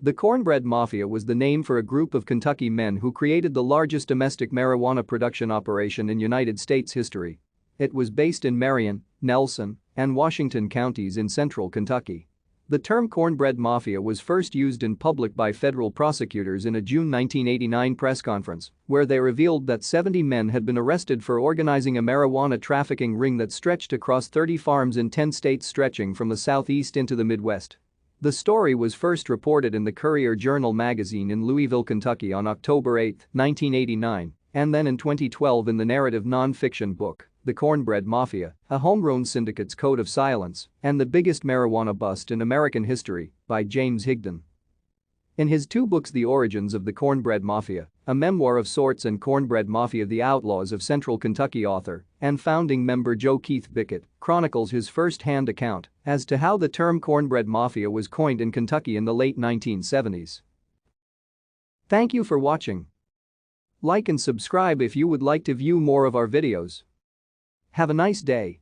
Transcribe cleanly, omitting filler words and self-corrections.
The Cornbread Mafia was the name for a group of Kentucky men who created the largest domestic marijuana production operation in United States history. It was based in Marion, Nelson, and Washington counties in central Kentucky. The term Cornbread Mafia was first used in public by federal prosecutors in a June 1989 press conference, where they revealed that 70 men had been arrested for organizing a marijuana trafficking ring that stretched across 30 farms in 10 states, stretching from the southeast into the Midwest. The story was first reported in the Courier Journal Magazine in Louisville, Kentucky on October 8, 1989, and then in 2012 in the narrative non-fiction book, The Cornbread Mafia, a Homegrown Syndicate's Code of Silence and the Biggest Marijuana Bust in American History, by James Higdon. In his two books, The Origins of the Cornbread Mafia, a memoir of sorts, and Cornbread Mafia, The Outlaws of Central Kentucky, author and founding member Joe Keith Bickett chronicles his first-hand account as to how the term Cornbread Mafia was coined in Kentucky in the late 1970s. Thank you for watching. Like and subscribe if you would like to view more of our videos. Have a nice day.